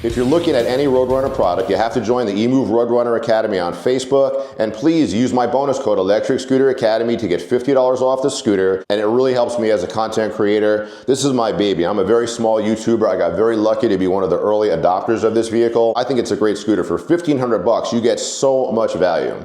If you're looking at any Roadrunner product, you have to join the EMOVE Roadrunner Academy on Facebook, and please use my bonus code ELECTRICSCOOTERACADEMY to get $50 off the scooter, and it really helps me as a content creator. This is my baby. I'm a very small YouTuber. I got very lucky to be one of the early adopters of this vehicle. I think it's a great scooter. For 1,500 bucks, you get so much value.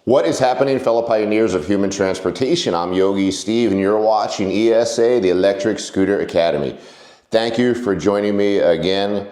What is happening, fellow pioneers of human transportation? I'm Yogi Steve, and you're watching ESA, the Electric Scooter Academy. Thank you for joining me again.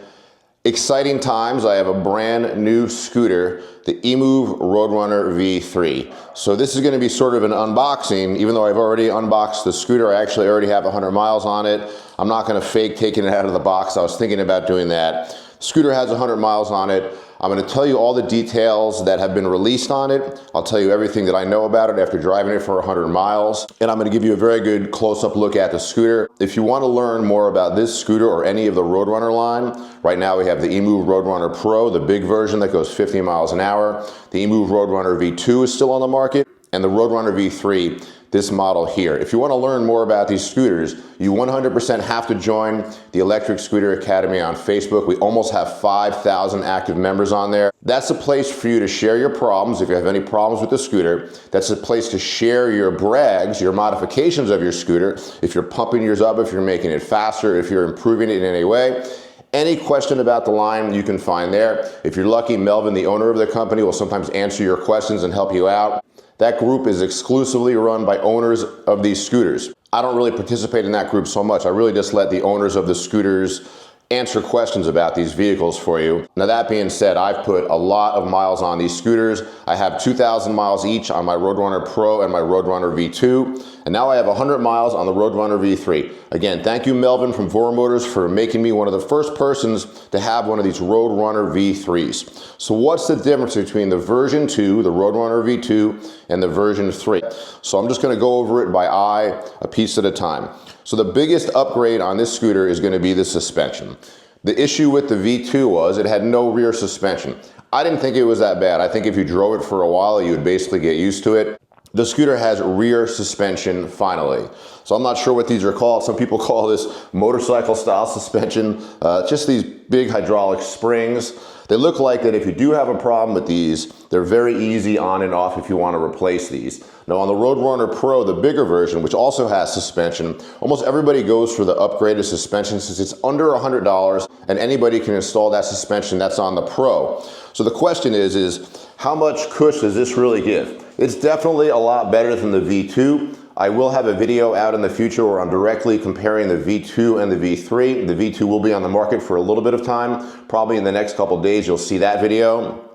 Exciting times. I have a brand new scooter, the EMOVE Roadrunner V3. So this is going to be sort of an unboxing. Even though I've already unboxed the scooter, I actually already have 100 miles on it. I'm not going to fake taking it out of the box. I was thinking about doing that. The scooter has 100 miles on it. I'm going to tell you all the details that have been released on it. I'll tell you everything that I know about it after driving it for 100 miles. And I'm going to give you a very good close-up look at the scooter. If you want to learn more about this scooter or any of the Roadrunner line, right now we have the EMOVE Roadrunner Pro, the big version that goes 50 miles an hour. The EMOVE Roadrunner V2 is still on the market, and the Roadrunner V3, this model here. If you want to learn more about these scooters, you 100% have to join the Electric Scooter Academy on Facebook. We almost have 5,000 active members on there. That's a place for you to share your problems. If you have any problems with the scooter, that's a place to share your brags, your modifications of your scooter. If you're pumping yours up, if you're making it faster, if you're improving it in any way. Any question about the line you can find there. If you're lucky, Melvin, the owner of the company, will sometimes answer your questions and help you out. That group is exclusively run by owners of these scooters. I don't really participate in that group so much. I really just let the owners of the scooters answer questions about these vehicles for you. Now that being said, I've put a lot of miles on these scooters. I have 2,000 miles each on my Roadrunner Pro and my Roadrunner V2. And now I have 100 miles on the Roadrunner V3. Again, thank you, Melvin from Vora Motors, for making me one of the first persons to have one of these Roadrunner V3s. So what's the difference between the version 2, the Roadrunner V2, and the version 3? So I'm just going to go over it by eye, a piece at a time. So the biggest upgrade on this scooter is going to be the suspension. The issue with the V2 was it had no rear suspension. I didn't think it was that bad. I think if you drove it for a while, you would basically get used to it. The scooter has rear suspension finally. So I'm not sure what these are called. Some people call this motorcycle style suspension. Just these big hydraulic springs. They look like that if you do have a problem with these, they're very easy on and off if you want to replace these. Now on the Roadrunner Pro, the bigger version, which also has suspension, almost everybody goes for the upgraded suspension since it's under $100 and anybody can install that suspension that's on the Pro. So the question is how much cush does this really give? It's definitely a lot better than the V2. I will have a video out in the future where I'm directly comparing the V2 and the V3. The V2 will be on the market for a little bit of time. Probably in the next couple days you'll see that video.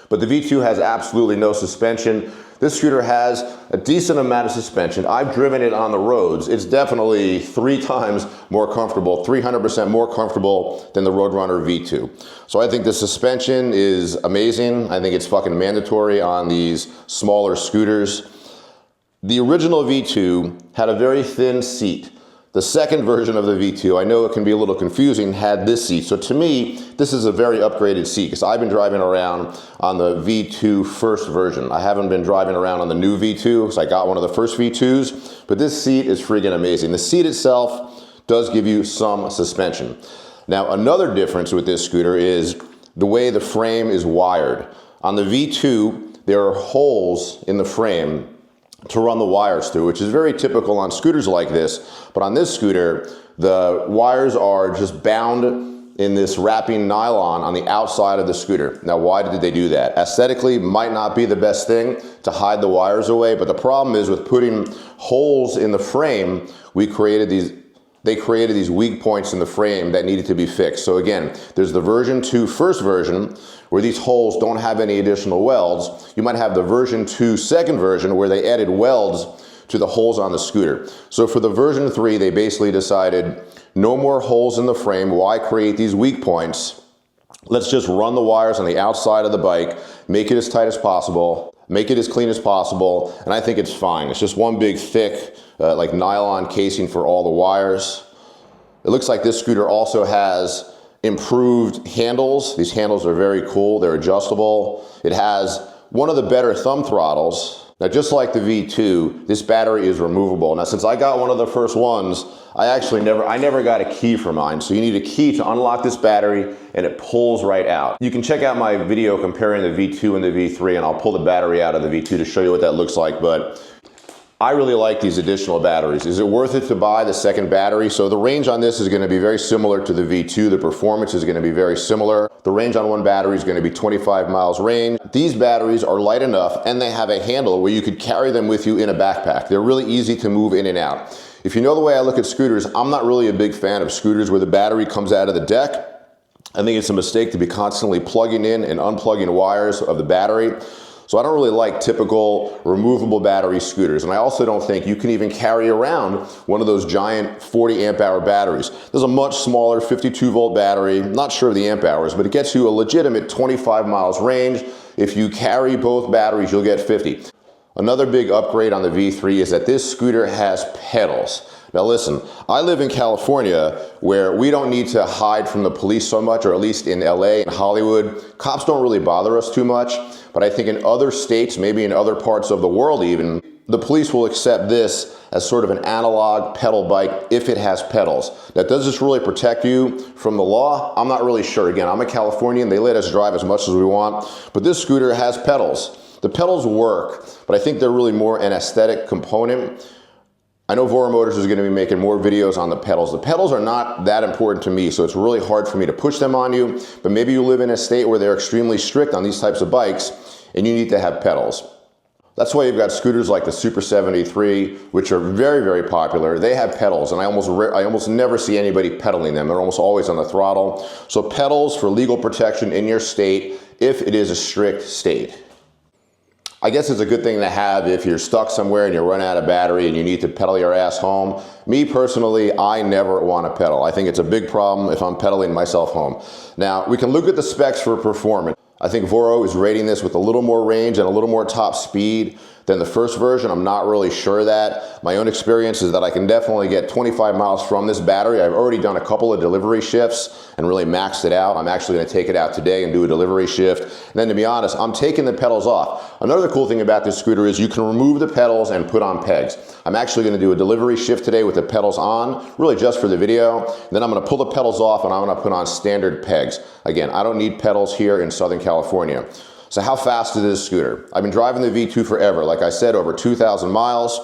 But the V2 has absolutely no suspension. This scooter has a decent amount of suspension. I've driven it on the roads. It's definitely 3 times more comfortable, 300% more comfortable than the Roadrunner V2. So I think the suspension is amazing. I think it's fucking mandatory on these smaller scooters. The original V2 had a very thin seat. The second version of the V2, I know it can be a little confusing, had this seat. So to me, this is a very upgraded seat because I've been driving around on the V2 first version. I haven't been driving around on the new V2 because I got one of the first V2s, but this seat is freaking amazing. The seat itself does give you some suspension. Now, another difference with this scooter is the way the frame is wired. On the V2, there are holes in the frame to run the wires through, which is very typical on scooters like this. But on this scooter, the wires are just bound in this wrapping nylon on the outside of the scooter. Now, why did they do that? Aesthetically, might not be the best thing to hide the wires away, but the problem is with putting holes in the frame, they created these weak points in the frame that needed to be fixed. So again, there's the version 2 first version where these holes don't have any additional welds. You might have the version 2 second version where they added welds to the holes on the scooter. So for the version 3, they basically decided no more holes in the frame. Why create these weak points? Let's just run the wires on the outside of the bike, make it as tight as possible, make it as clean as possible, and I think it's fine. It's just one big thick like nylon casing for all the wires. It looks like this scooter also has improved handles. These handles are very cool. They're adjustable. It has one of the better thumb throttles Now, just like the V2, this battery is removable. Now, since I got one of the first ones, I never got a key for mine. So you need a key to unlock this battery and it pulls right out. You can check out my video comparing the V2 and the V3, and I'll pull the battery out of the V2 to show you what that looks like. But I really like these additional batteries. Is it worth it to buy the second battery? So the range on this is going to be very similar to the V2. The performance is going to be very similar. The range on one battery is going to be 25 miles range. These batteries are light enough and they have a handle where you could carry them with you in a backpack. They're really easy to move in and out. If you know the way I look at scooters, I'm not really a big fan of scooters where the battery comes out of the deck. I think it's a mistake to be constantly plugging in and unplugging wires of the battery. So I don't really like typical removable battery scooters. And I also don't think you can even carry around one of those giant 40 amp hour batteries. There's a much smaller 52 volt battery, not sure of the amp hours, but it gets you a legitimate 25 miles range. If you carry both batteries, you'll get 50. Another big upgrade on the V3 is that this scooter has pedals. Now listen, I live in California where we don't need to hide from the police so much, or at least in LA and Hollywood. Cops don't really bother us too much, but I think in other states, maybe in other parts of the world even, the police will accept this as sort of an analog pedal bike if it has pedals. Now, does this really protect you from the law? I'm not really sure. Again, I'm a Californian. They let us drive as much as we want, but this scooter has pedals. The pedals work, but I think they're really more an aesthetic component. I know Voro Motors is going to be making more videos on the pedals. The pedals are not that important to me, so it's really hard for me to push them on you, but maybe you live in a state where they're extremely strict on these types of bikes and you need to have pedals. That's why you've got scooters like the Super 73, which are very, very popular. They have pedals, and I almost never see anybody pedaling them. They're almost always on the throttle. So pedals for legal protection in your state, if it is a strict state. I guess it's a good thing to have if you're stuck somewhere and you run out of battery and you need to pedal your ass home. Me personally, I never want to pedal. I think it's a big problem if I'm pedaling myself home. Now, we can look at the specs for performance. I think Voro is rating this with a little more range and a little more top speed than the first version. I'm not really sure of that. My own experience is that I can definitely get 25 miles from this battery. I've already done a couple of delivery shifts and really maxed it out. I'm actually going to take it out today and do a delivery shift. And then, to be honest, I'm taking the pedals off. Another cool thing about this scooter is you can remove the pedals and put on pegs. I'm actually going to do a delivery shift today with the pedals on, really just for the video. Then I'm going to pull the pedals off and I'm going to put on standard pegs. Again, I don't need pedals here in Southern California. So how fast is this scooter? I've been driving the V2 forever. Like I said, over 2,000 miles.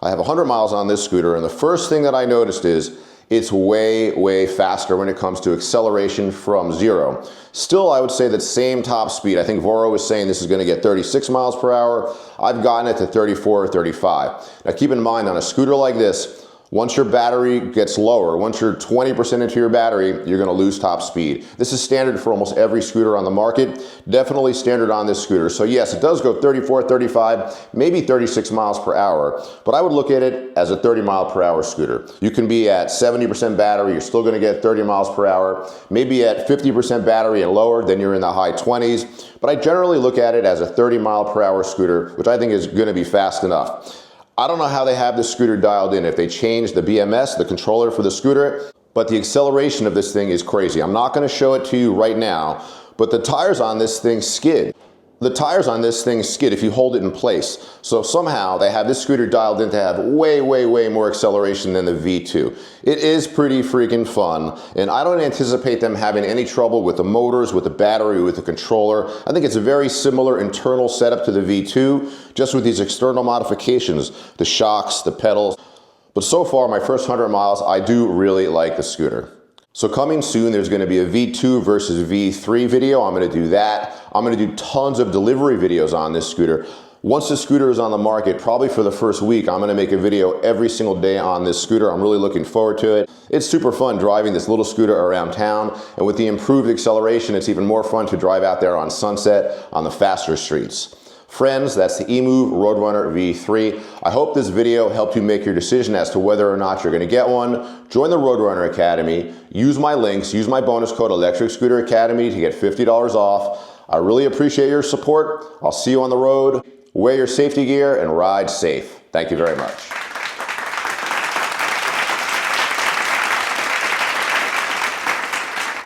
I have 100 miles on this scooter, and the first thing that I noticed is it's way, way faster when it comes to acceleration from zero. Still, I would say that same top speed. I think Voro is saying this is going to get 36 miles per hour. I've gotten it to 34 or 35. Now keep in mind, on a scooter like this, once your battery gets lower, once you're 20% into your battery, you're going to lose top speed. This is standard for almost every scooter on the market, definitely standard on this scooter. So yes, it does go 34, 35, maybe 36 miles per hour, but I would look at it as a 30 mile per hour scooter. You can be at 70% battery, you're still going to get 30 miles per hour, maybe at 50% battery and lower, then you're in the high 20s, but I generally look at it as a 30 mile per hour scooter, which I think is going to be fast enough. I don't know how they have this scooter dialed in, if they changed the BMS, the controller for the scooter, but the acceleration of this thing is crazy. I'm not going to show it to you right now, but the tires on this thing skid. The tires on this thing skid if you hold it in place. So somehow they have this scooter dialed in to have way, way, way more acceleration than the V2. It is pretty freaking fun, and I don't anticipate them having any trouble with the motors, with the battery, with the controller. I think it's a very similar internal setup to the V2, just with these external modifications, the shocks, the pedals. But so far, my first 100 miles, I do really like the scooter. So coming soon, there's going to be a V2 versus V3 video. I'm going to do that. I'm going to do tons of delivery videos on this scooter. Once the scooter is on the market, probably for the first week, I'm going to make a video every single day on this scooter. I'm really looking forward to it. It's super fun driving this little scooter around town, and with the improved acceleration, it's even more fun to drive out there on Sunset on the faster streets. Friends, that's the EMOVE Roadrunner V3. I hope this video helped you make your decision as to whether or not you're going to get one. Join the Roadrunner Academy. Use my links. Use my bonus code ELECTRICSCOOTERACADEMY to get $50 off. I really appreciate your support. I'll see you on the road. Wear your safety gear and ride safe. Thank you very much.